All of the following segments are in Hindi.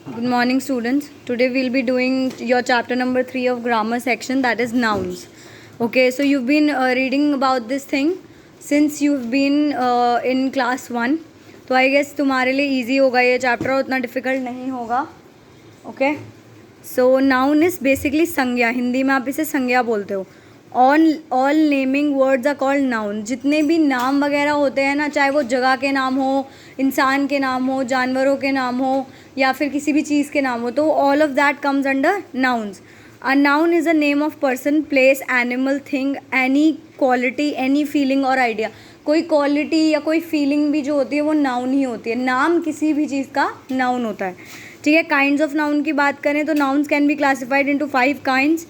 Good morning, students. Today we'll be doing your chapter number 3 of grammar section, that is nouns. Okay, so you've been reading about this thing since you've been in class 1. तो आई गेस तुम्हारे लिए easy होगा ये चैप्टर, उतना डिफ़िकल्ट नहीं होगा. Okay, so noun is basically संज्ञा. हिंदी में आप इसे संज्ञा बोलते हो. All naming words are called noun. जितने भी नाम वगैरह होते हैं ना, चाहे वो जगह के नाम हो, इंसान के नाम हो, जानवरों के नाम हो, या फिर किसी भी चीज़ के नाम हो, तो all of that comes under nouns. A noun is a name of person, place, animal, thing, any quality, any feeling और आइडिया. कोई क्वालिटी या कोई फीलिंग भी जो होती है वो नाउन ही होती है. नाम किसी भी चीज़ का नाउन होता है. ठीक है, काइंड्स ऑफ नाउन की बात करें तो nouns can be classified into 5 kinds.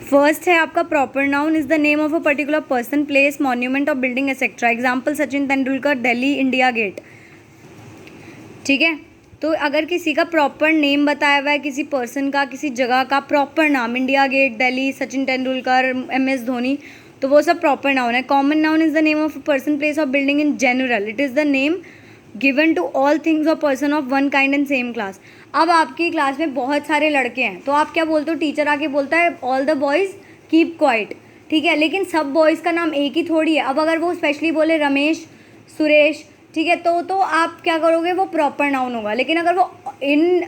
First है आपका proper noun. Is the name of a particular person, place, monument और building etcetera. Example Sachin Tendulkar, Delhi, India Gate. ठीक है, तो अगर किसी का प्रॉपर नेम बताया हुआ है, किसी पर्सन का, किसी जगह का प्रॉपर नाम, India Gate, Delhi, Sachin Tendulkar, MS Dhoni, तो वो सब प्रॉपर नाउन है. Common noun is the name of a person, place और building in general. It is the name given to all things और person of one kind and same class. अब आपकी क्लास में बहुत सारे लड़के हैं, तो आप क्या बोलते हो? टीचर आके बोलता है all the boys keep quiet. ठीक है, लेकिन सब बॉयज़ का नाम एक ही थोड़ी है. अब अगर वो स्पेशली बोले रमेश, सुरेश, ठीक है, तो आप क्या करोगे? वो प्रॉपर नाउन होगा. लेकिन अगर वो इन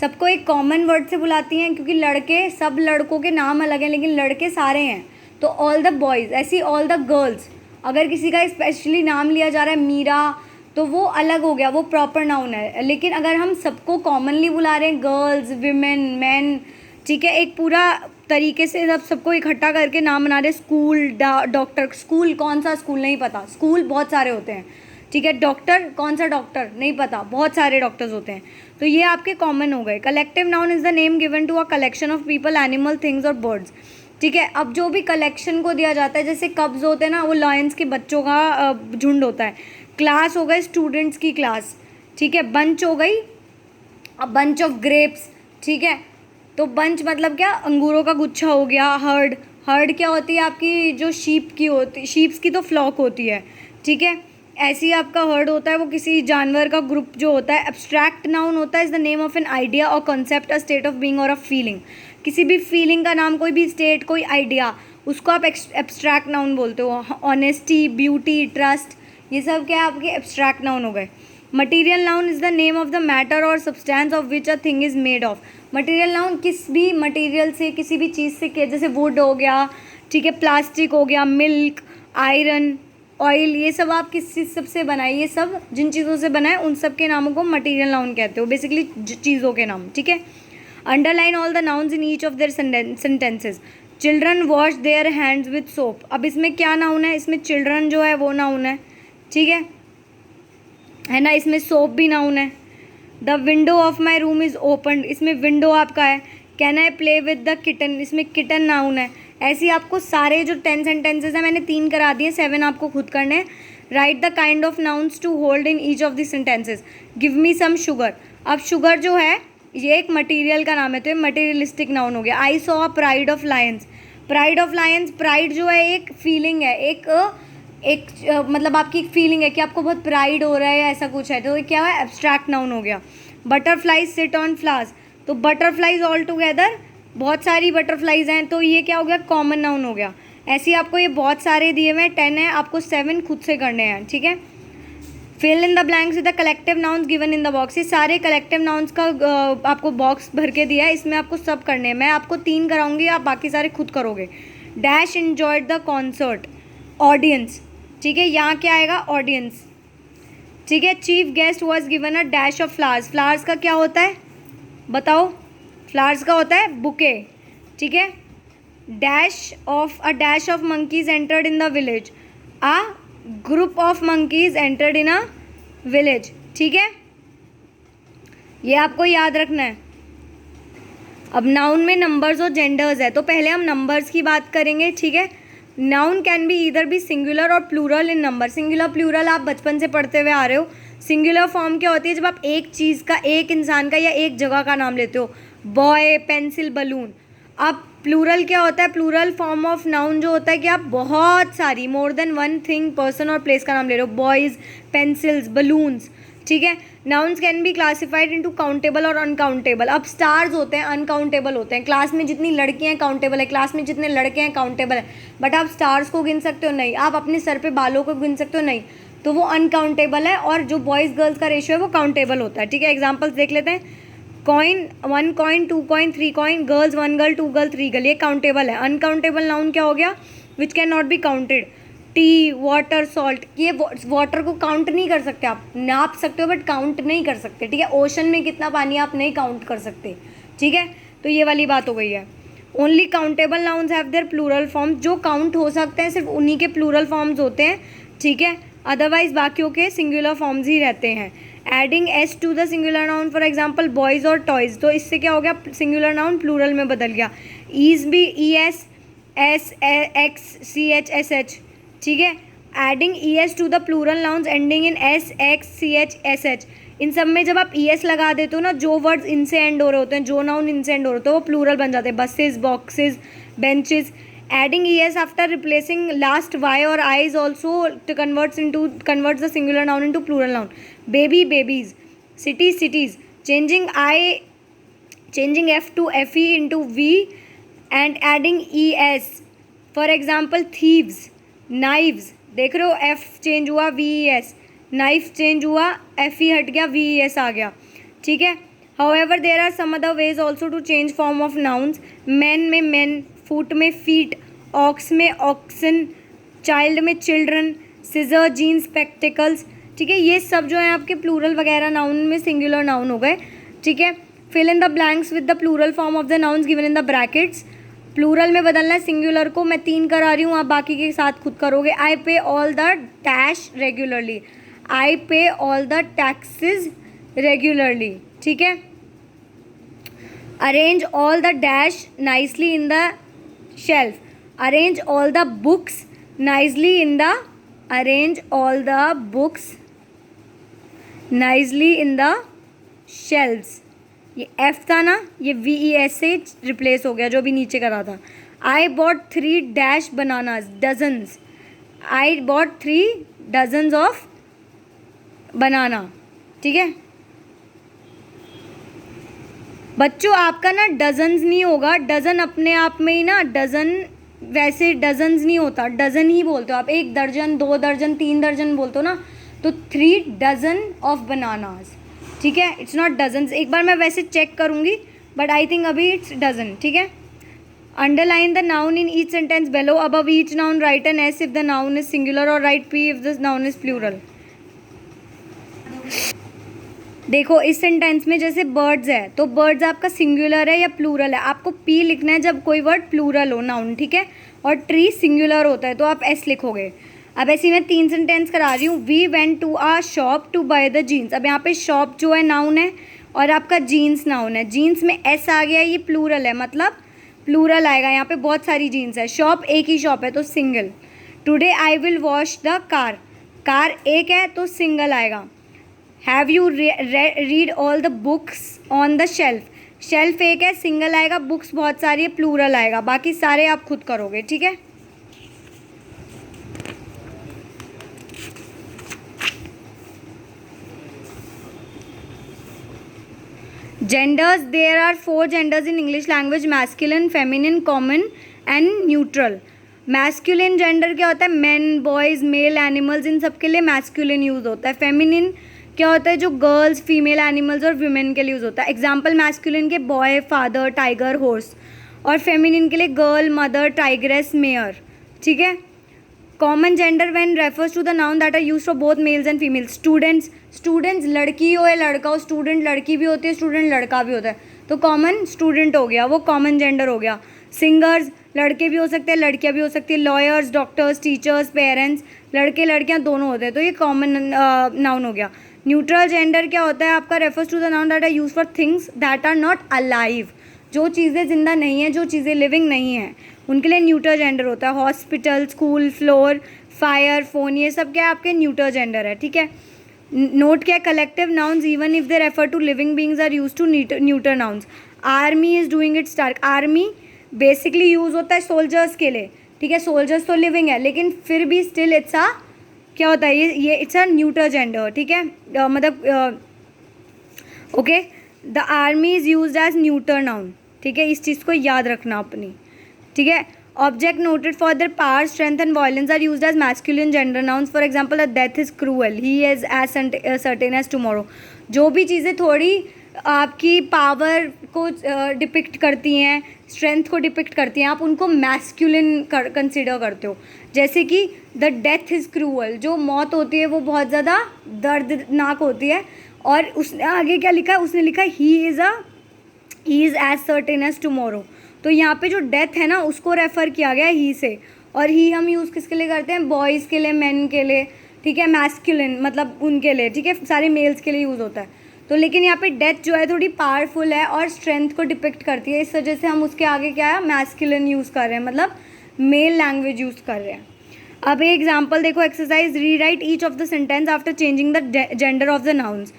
सबको एक कॉमन वर्ड से बुलाती हैं, क्योंकि लड़के, सब लड़कों के नाम अलग हैं लेकिन लड़के सारे हैं, तो ऑल द बॉयज़. ऐसी ऑल द गर्ल्स. अगर किसी का स्पेशली नाम लिया जा रहा है मीरा, तो वो अलग हो गया, वो प्रॉपर नाउन है. लेकिन अगर हम सबको कॉमनली बुला रहे हैं, गर्ल्स, विमेन, मैन, ठीक है, एक पूरा तरीके से सबको इकट्ठा करके नाम बना रहे. School, doctor. स्कूल कौन सा स्कूल नहीं पता, स्कूल बहुत सारे होते हैं. ठीक है, डॉक्टर कौन सा डॉक्टर नहीं पता, बहुत सारे डॉक्टर्स होते हैं. तो ये आपके कॉमन हो गए. Collective noun is the name given to a collection of people, animal, things और बर्ड्स. ठीक है, अब जो भी कलेक्शन को दिया जाता है, जैसे कब्ज होते हैं ना, वो लॉयंस के बच्चों का झुंड होता है. क्लास हो गए स्टूडेंट्स की क्लास. ठीक है, बंच हो गई अ बंच ऑफ ग्रेप्स. ठीक है, तो बंच मतलब क्या? अंगूरों का गुच्छा हो गया. हर्ड, हर्ड क्या होती है आपकी? जो शीप की होती, शीप्स की तो फ्लॉक होती है. ठीक है, ऐसे ही आपका हर्ड होता है वो किसी जानवर का ग्रुप जो होता है. एब्स्ट्रैक्ट नाउन होता है is the name of an idea और concept, a state of being और अ फीलिंग. किसी भी फीलिंग का नाम, कोई भी स्टेट, कोई आइडिया, उसको आप एब्स्ट्रैक्ट नाउन बोलते हो. ऑनेस्टी, ब्यूटी, ट्रस्ट, ये सब क्या है? आपके एब्स्ट्रैक्ट नाउन हो गए. Material noun is the name of the matter और substance of which a thing is made of. Material noun किस भी मटीरियल से, किसी भी चीज़ से, जैसे वुड हो गया, ठीक है, प्लास्टिक हो गया, मिल्क, आयरन, ऑयल, ये सब आप किस चीज़ सबसे बनाए, ये सब जिन चीज़ों से बनाए उन सब के नामों को मटीरियल नाउन कहते हो. बेसिकली चीज़ों के नाम. ठीक है, underline all the nouns in each of their sentences. Children wash their hands with soap. अब इसमें क्या नाउन है? इसमें चिल्ड्रन जो है वो नाउन है. ठीक है ना. इसमें सोप भी नाउन है. The window of my room is open. इसमें विंडो आपका है. Can I play with the kitten. इसमें किटन नाउन है. ऐसे ही आपको सारे जो 10 सेंटेंसेज हैं, मैंने 3 करा दिए, 7 आपको खुद करने हैं. Write the kind of nouns to hold in each of the sentences. Give me some sugar. अब शुगर जो है ये एक मटीरियल का नाम है, तो ये मटीरियलिस्टिक नाउन हो गया. I saw a pride of Lions. Pride of Lions, pride जो है एक फीलिंग है, एक मतलब आपकी एक फीलिंग है कि आपको बहुत प्राइड हो रहा है या ऐसा कुछ है, तो ये क्या है? एब्स्ट्रैक्ट नाउन हो गया. Butterflies sit on flowers. तो बटरफ्लाइज ऑल टुगेदर, बहुत सारी बटरफ्लाइज हैं, तो ये क्या हो गया? कॉमन नाउन हो गया. ऐसे ही आपको ये बहुत सारे दिए हुए हैं, 10 हैं, आपको 7 खुद से करने हैं. ठीक है, fill in the blanks with the collective nouns given in the box. ये सारे कलेक्टिव नाउन्स का आपको बॉक्स भर के दिया है, इसमें आपको सब करने हैं. मैं आपको 3 कराऊंगी, आप बाकी सारे खुद करोगे. Dash enjoyed the concert. Audience. ठीक है, यहाँ क्या आएगा? ऑडियंस. ठीक है, chief guest was given a dash of flowers. Flowers का क्या होता है बताओ? फ्लावर्स का होता है बुके. ठीक है, dash of monkeys entered in the village. A group of monkeys entered in a village. ठीक है, ये आपको याद रखना है. अब नाउन में नंबर्स और जेंडर्स है, तो पहले हम नंबर्स की बात करेंगे. ठीक है, noun can be either be singular और प्लूरल इन नंबर. सिंगुलर प्लूरल आप बचपन से पढ़ते हुए आ रहे हो. सिंगुलर फॉर्म क्या होती है? जब आप एक चीज़ का, एक इंसान का या एक जगह का नाम लेते हो. Boy, pencil, balloon. अब प्लूरल क्या होता है? प्लूरल फॉर्म ऑफ नाउन जो होता है कि आप बहुत सारी, more than one thing, person और प्लेस का नाम ले रहे हो. Boys, pencils, balloons. ठीक है। Nouns can be classified into countable और अनकाउंटेबल। अब स्टार्स होते हैं, अनकाउंटेबल होते हैं। क्लास में जितनी लड़कियां हैं काउंटेबल है, क्लास में जितने लड़के हैं काउंटेबल है, बट आप स्टार्स को गिन सकते हो नहीं। आप अपने सर पे बालों को गिन सकते हो नहीं, तो वो अनकाउंटेबल है। और जो बॉयज़ गर्ल्स का रेशियो है वो काउंटेबल होता है, ठीक है। एग्जाम्पल्स देख लेते हैं। Coin, 1 coin, 2 coin, 3 coin, girls 1 girl, 2 girl, 3 girl, ये काउंटेबल है। अनकाउंटेबल नाउन क्या हो गया? Which can not be counted. T, water, salt, ये वाटर को काउंट नहीं कर सकते आप, नाप सकते हो बट काउंट नहीं कर सकते, ठीक है। ओशन में कितना पानी आप नहीं काउंट कर सकते, ठीक है। तो ये वाली बात हो गई है। Only countable nouns have their plural form. जो काउंट हो सकते हैं सिर्फ उन्हीं के प्लूरल फॉर्म्स होते हैं, ठीक है। अदरवाइज बाकियों के सिंगुलर फॉर्म्स ही रहते हैं। Adding s to the singular noun, for example boys और टॉयज़, तो इससे क्या हो गया? सिंगुलर नाउन प्लूरल में बदल गया। ईज भी E S, S X C H S H, ठीक है। Adding E S to the plural nouns ending in S X C H S H, इन सब में जब आप ई एस लगा देते हो ना, जो वर्ड्स इनसे एंड हो रहे होते हैं, जो नाउन इनसे एंड हो रहे होते हैं, वो प्लूरल बन जाते हैं। Buses, boxes, benches. Adding es after replacing last y or I is also to converts the singular noun into plural noun. Baby, babies. City, cities. Changing f to fe into v and adding es. For example, thieves, knives. देख रहे हो, f चेंज हुआ, ves. Knife चेंज हुआ, fe हट गया, ves आ गया, ठीक है। However, there are some other ways also to change form of nouns. Men में men, फूट में फीट, ऑक्स में ऑक्सन, चाइल्ड में चिल्ड्रन, सिजर, जीन्स, स्पेक्टिकल्स, ठीक है। ये सब जो है आपके प्लूरल वगैरह नाउन में सिंगुलर नाउन हो गए, ठीक है। Fill in the blanks with the plural form of the nouns given in the brackets. Plural में बदलना है सिंगुलर को, मैं 3 करा रही हूँ, आप बाकी के साथ खुद करोगे। आई पे ऑल द डैश रेगुलरली, आई पे ऑल द टैक्सेस रेगुलरली, ठीक है। Arrange all the dash nicely in the shelf. Arrange all the books nicely in the, arrange all the books nicely in the shelves. ये F था ना, ये VES से रिप्लेस हो गया जो भी नीचे करा था। I bought 3 dash bananas, dozens. I bought 3 dozens of banana, ठीक है। बच्चों आपका ना डजन्स नहीं होगा, डज़न अपने आप में ही ना, डज़न वैसे डजन्स नहीं होता, डज़न ही बोलते हो आप। 1 दर्जन, 2 दर्जन, 3 दर्जन बोलते हो ना, तो 3 डज़न ऑफ बनानास, ठीक है। It's not dozens. एक बार मैं वैसे चेक करूँगी बट आई थिंक अभी इट्स डज़न, ठीक है। Underline the noun in each sentence below. Above each noun write an S if the noun is singular और write P if the noun is plural. देखो इस सेंटेंस में जैसे बर्ड्स है, तो बर्ड्स आपका सिंगुलर है या प्लूरल है? आपको पी लिखना है जब कोई वर्ड प्लूरल हो, नाउन, ठीक है। और ट्री सिंगुलर होता है तो आप एस लिखोगे। अब ऐसे मैं 3 सेंटेंस करा रही हूँ। We went to a shop to buy the jeans. अब यहाँ पे शॉप जो है नाउन है और आपका जीन्स नाउन है। जीन्स में एस आ गया, ये प्लूरल है, मतलब प्लूरल आएगा। यहाँ पे बहुत सारी जीन्स है, शॉप एक ही शॉप है तो single. Today I will wash the car, car एक है तो सिंगल आएगा। Have you read all the books on the shelf, shelf एक है सिंगल आएगा, बुक्स बहुत सारी है प्लूरल आएगा। बाकी सारे आप खुद करोगे, ठीक है। Genders, there are 4 genders in English language: masculine, feminine, common and neutral. Masculine gender क्या होता है? मैन, बॉयज़, मेल, एनिमल्स, इन सब के लिए मैस्कुलिन यूज़ होता है। फेमिनिन क्या होता है? जो गर्ल्स, फीमेल एनिमल्स और वुमेन के लिए यूज़ होता है। एग्जाम्पल मैस्कुलिन के बॉय, फादर, टाइगर, हॉर्स, और फेमिनिन के लिए गर्ल, मदर, टाइग्रेस, मेयर, ठीक है। Common gender when refers to the noun that are used for both males and females. Students, students लड़की हो या लड़का हो, स्टूडेंट लड़की भी होती है, स्टूडेंट लड़का भी होता है, तो कॉमन स्टूडेंट हो गया, वो कॉमन जेंडर हो गया। सिंगर्स लड़के भी हो सकते हैं, लड़कियां भी हो सकती है। लॉयर्स, डॉक्टर्स, टीचर्स, पेरेंट्स, लड़के लड़कियां दोनों होते हैं, तो ये कॉमन नाउन हो गया। न्यूट्रल जेंडर क्या होता है आपका? Refers to the noun that are use for things that are not alive, जो चीज़ें जिंदा नहीं हैं, जो चीज़ें लिविंग नहीं हैं, उनके लिए न्यूट्रल जेंडर होता है। Hospital, school, floor, fire, phone, ये सब क्या है आपके न्यूट्रल जेंडर है, ठीक है। नोट क्या? Collective nouns even if they refer to living beings are use to neutral nouns. Army is doing its task, army basically use होता है सोल्जर्स के लिए, ठीक है। सोल्जर्स तो लिविंग है लेकिन फिर भी स्टिल इट्स अ क्या होता है ये इट्स अ न्यूटर जेंडर, ठीक है, मतलब okay. The army is used as neuter noun, ठीक है, इस चीज़ को याद रखना अपनी, ठीक है। Object noted for their power, strength and violence are used as masculine gender nouns. For example a death is cruel, he is as certain as tomorrow. जो भी चीज़ें थोड़ी आपकी पावर को डिपिक्ट करती हैं, स्ट्रेंथ को डिपिक्ट करती हैं, आप उनको मैस्कुलिन कंसिडर करते हो। जैसे कि द डेथ इज़ क्रूअल, जो मौत होती है वो बहुत ज़्यादा दर्दनाक होती है। और उसने आगे क्या लिखा है, उसने लिखा he is as certain as tomorrow. तो यहाँ पे जो डेथ है ना उसको रेफ़र किया गया ही से, और ही हम यूज़ किसके लिए करते हैं, बॉयज़ के लिए, मेन के लिए, ठीक है, मैस्कुलिन मतलब उनके लिए, ठीक है, सारे मेल्स के लिए यूज़ होता है। तो लेकिन यहाँ पे डेथ जो है थोड़ी पावरफुल है और स्ट्रेंथ को डिपिक्ट करती है, इस वजह से हम उसके आगे क्या है, मैस्कुलिन यूज़ कर रहे हैं, मतलब मेल लैंग्वेज यूज़ कर रहे हैं। अब एक एग्जाम्पल देखो, exercise, rewrite each of the sentence after changing the gender of the nouns,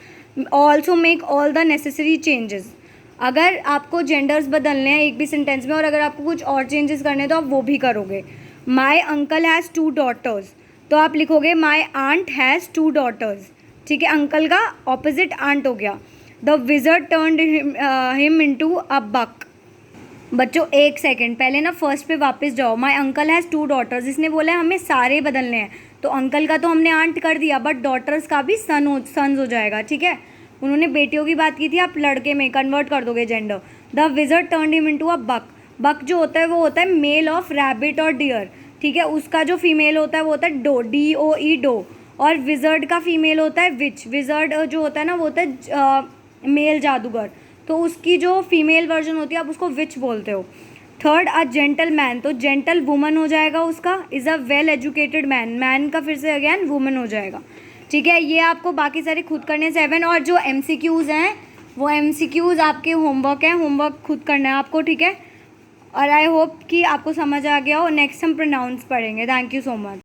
also make all the necessary changes. अगर आपको जेंडर्स बदलने हैं एक भी सेंटेंस में और अगर आपको कुछ और चेंजेस करने हैं तो आप वो भी करोगे। माई अंकल हैज़ 2 daughters, तो आप लिखोगे माई आंट हैज़ 2 daughters, ठीक है, अंकल का ऑपोजिट आंट हो गया। The wizard turned him into a buck. बच्चों एक सेकंड, पहले ना फर्स्ट पे वापस जाओ। माई अंकल हैज़ 2 daughters, इसने बोला है हमें सारे बदलने हैं, तो अंकल का तो हमने आंट कर दिया, बट डॉटर्स का भी सन्स हो जाएगा, ठीक है। उन्होंने बेटियों की बात की थी, आप लड़के में कन्वर्ट कर दोगे gender. The wizard turned him into a buck, buck जो होता है वो होता है मेल ऑफ रैबिट और डियर, ठीक है, उसका जो फीमेल होता है वो होता है डो, DOE डो। और विजर्ड का फीमेल होता है विच, विजर्ड जो होता है ना वो होता है मेल जादूगर, तो उसकी जो फीमेल वर्जन होती है आप उसको विच बोलते हो। थर्ड, अ जेंटल मैन, तो जेंटल वुमन हो जाएगा उसका, is a well educated man, man का फिर से अगेन वुमन हो जाएगा, ठीक है। ये आपको बाकी सारे खुद करने 7, और जो MCQs हैं वो MCQs आपके होमवर्क हैं, होमवर्क खुद करना है आपको, ठीक है। और आई होप कि आपको समझ आ गया हो। नेक्स्ट हम प्रोनाउंस पढ़ेंगे। Thank you so much.